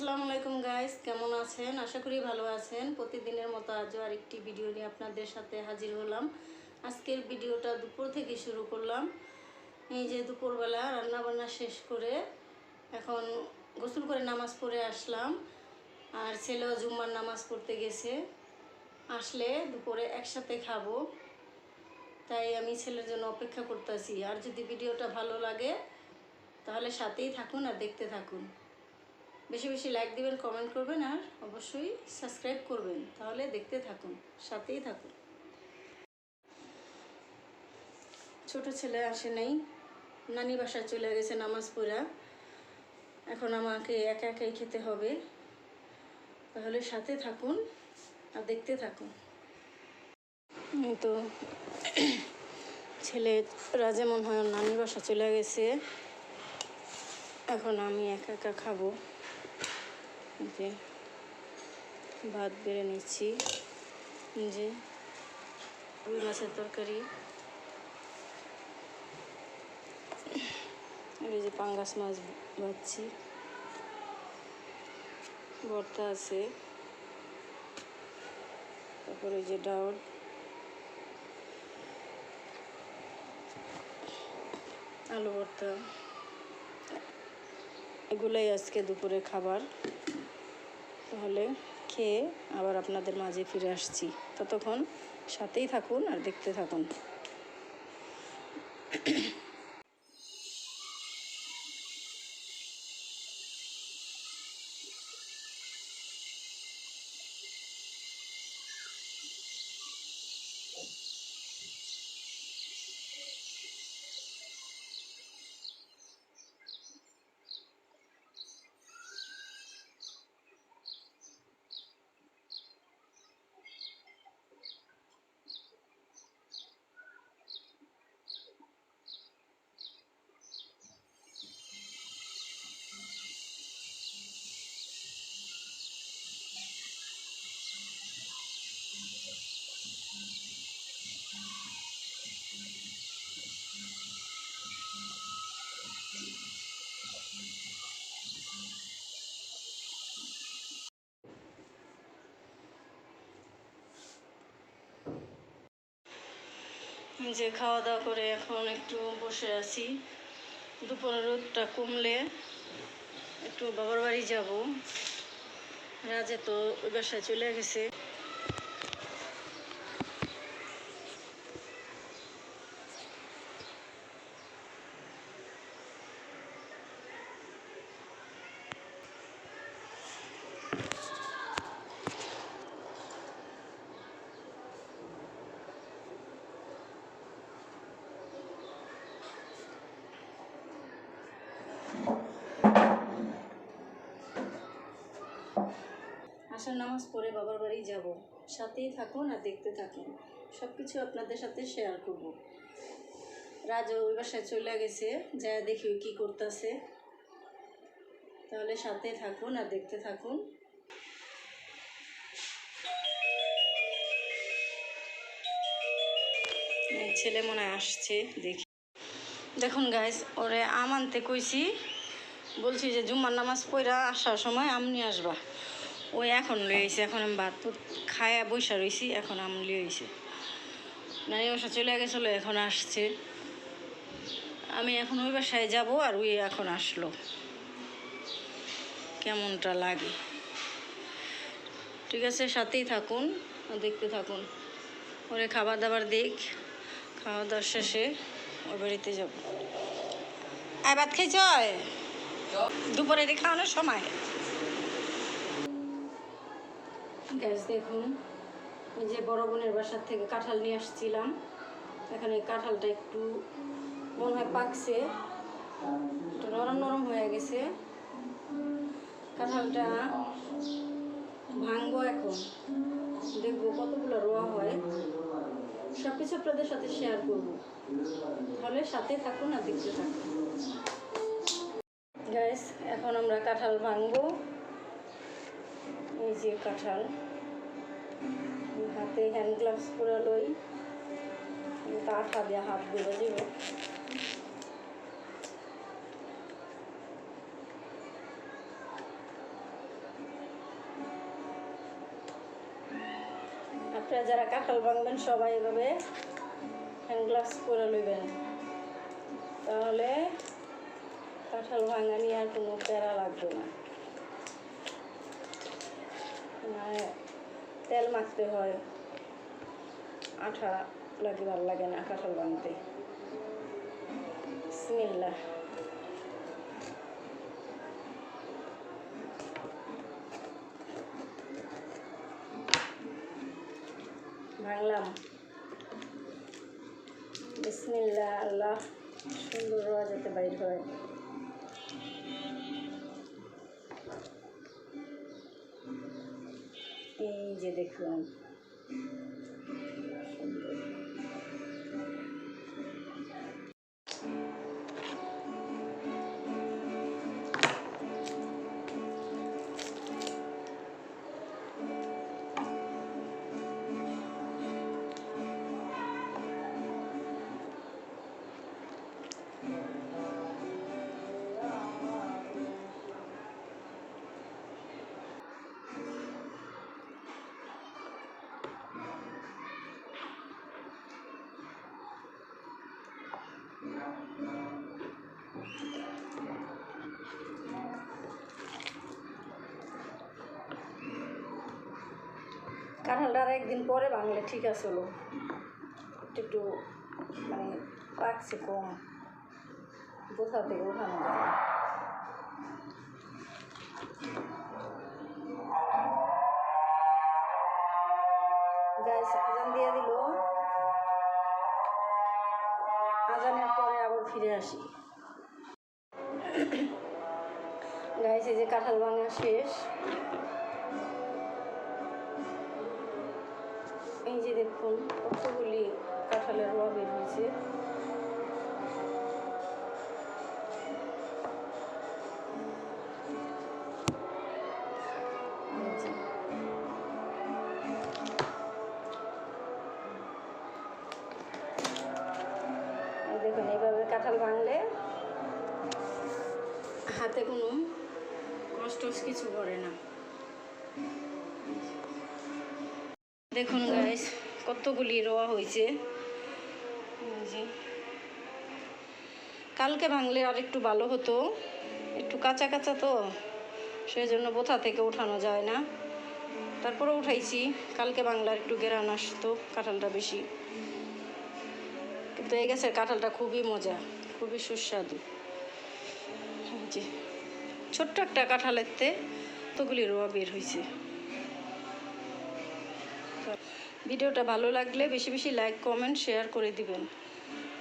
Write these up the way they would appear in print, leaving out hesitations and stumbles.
আসসালামু আলাইকুম গাইস, কেমন আছেন? আশা করি ভালো আছেন। প্রতিদিনের মতো আজও আরেকটি ভিডিও নিয়ে আপনাদের সাথে হাজির হলাম। আজকের ভিডিওটা দুপুর থেকে শুরু করলাম। এই যে দুপুরবেলা রান্নাবান্না শেষ করে এখন গোসল করে নামাজ পড়ে আসলাম। আর ছেলেও জুম্মার নামাজ পড়তে গেছে, আসলে দুপুরে একসাথে খাবো, তাই আমি ছেলের জন্য অপেক্ষা করতেছি। আর যদি ভিডিওটা ভালো লাগে তাহলে সাথেই থাকুন আর দেখতে থাকুন। বেশি বেশি লাইক দিবেন, কমেন্ট করবেন আর অবশ্যই সাবস্ক্রাইব করবেন। তাহলে দেখতে থাকুন, সাথেই থাকুন। ছোট ছেলে আসে নাই, নানি বাসায় চলে গেছে নামাজ পড়া। এখন আমাকে একা একাই খেতে হবে, তাহলে সাথে থাকুন আর দেখতে থাকুন। তো ছেলেরা যেমন হয় নানি বাসা চলে গেছে, এখন আমি একা একা খাবো। যে ভাত বেড়ে নিচ্ছি, যে রুই মাছের তরকারি, আর এই যে পাঙ্গাস মাছ ভাজছি, ভর্তা আছে, তারপরে এই যে ডাউল, আলু ভর্তা, এগুলোই আজকে দুপুরে খাবার। তাহলে খেয়ে আবার আপনাদের মাঝে ফিরে আসছি, ততক্ষণ সাথেই থাকুন আর দেখতে থাকুন। যে খাওয়া দাওয়া করে এখন একটু বসে আছি। দুপুরের রোদটা কমলে একটু বাবার বাড়ি যাব। রাজে তো ওই বাসায় চলে গেছে। আসার নামাজ পড়ে বাবার বাড়ি যাব, সাথেই থাকুন আর দেখতে থাকুন। সব কিছু আপনাদের সাথে শেয়ার করব। রাজও ওই বাসায় চলে গেছে, যা দেখি কি করতেছে, তাহলে সাথে থাকুন আর দেখতে থাকুন। ছেলে মনে হয় আসছে, দেখি। দেখুন গাইস, ওরে আম আনতে কইছি, বলছি যে জুম্মার নামাজ পড়া আসার সময় আম নিয়ে আসবা। ওই এখন লইছে, এখন আমি ভাত খায়া বৈশা রয়েছি, এখন আম লিয়েছে। নানি বাসা চলে গেছিলো, এখন আসছে। আমি এখন ওই বাসায় যাবো, আর ওই এখন আসলো। কেমনটা লাগে, ঠিক আছে, সাথেই থাকুন, দেখতে থাকুন। ওরে খাবার দাবার দিক, খাওয়া দাওয়ার শেষে ওর বাড়িতে যাবো। আর ভাত খাইছ দুপুরে খাওয়ানোর সময়? গ্যাস দেখুন, এই যে বড় বোনের বাসার থেকে কাঁঠাল নিয়ে আসছিলাম। এখানে কাঁঠালটা একটু মনে হয় পাকছে, একটু নরম নরম হয়ে গেছে। কাঁঠালটা ভাঙবো, এখন দেখবো কতগুলো রোয়া হয়। সব কিছু আপনাদের সাথে শেয়ার করবো, তাহলে সাথে থাকুন আর দেখতে থাকুন। গাইস, এখন আমরা কাঁঠাল ভাঙবো। এই যে কাঁঠাল, হাতে হ্যান্ড গ্লাভস পরে লই, আঠা দিয়ে হাত ধরে যাব। আপনারা যারা কাঁঠাল ভাঙবেন সবাই এভাবে হ্যান্ড গ্লাভস পরে লইবেন, তাহলে কাঁঠাল ভাঙা নিয়ে আর কোনো প্যারা লাগবে না। মানে তেল মাখতে হয়, আঠা লাগে, ভালো লাগে না কাঁঠাল ভাঙতে। বিসমিল্লাহ। ভাঙলাম। বিসমিল্লাহ। আল্লাহ, সুন্দর রোয়া যাতে বাইর হয়। এই যে দেখুন, কাঁঠালটা আর একদিন পরে ভাঙলে ঠিক আছে, হলো একটু মানে পাকছে কম, কোথা থেকে উঠানো যায়। গাইস আজান দিয়ে দিল, আজানের পরে আবার ফিরে আসি। গাইস এই যে কাঁঠাল ভাঙা শেষ। এই যে দেখুন কতগুলি কাঁঠালের রোয়া বের হয়েছে। দেখুন এইভাবে কাঁঠাল ভাঙলে হাতে কোনো কষ্ট কিছু করে না। দেখুন গাইস কতগুলি রোয়া হয়েছে। কালকে ভাঙলে আর একটু ভালো হতো, একটু কাঁচা কাঁচা তো, সেই জন্য বোথা থেকে উঠানো যায় না। তারপরে উঠাইছি, কালকে বাংলার একটু গেরান আসতো, কাঁঠালটা বেশি। কিন্তু এই গাছের কাঁঠালটা খুবই মজা, খুবই সুস্বাদু। যে ছোট্ট একটা কাঁঠালেরতে কতগুলি রোয়া বের হয়েছে। ভিডিওটা ভালো লাগলে বেশি বেশি লাইক, কমেন্ট, শেয়ার করে দিবেন।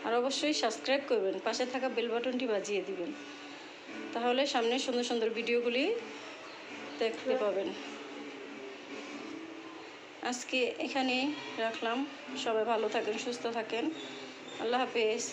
আর অবশ্যই সাবস্ক্রাইব করবেন, পাশে থাকা বেল বাটনটি বাজিয়ে দিবেন, তাহলে সামনে সুন্দর সুন্দর ভিডিওগুলি দেখতে পাবেন। আজকে এখানেই রাখলাম, সবাই ভালো থাকেন, সুস্থ থাকেন, আল্লাহ হাফেজ।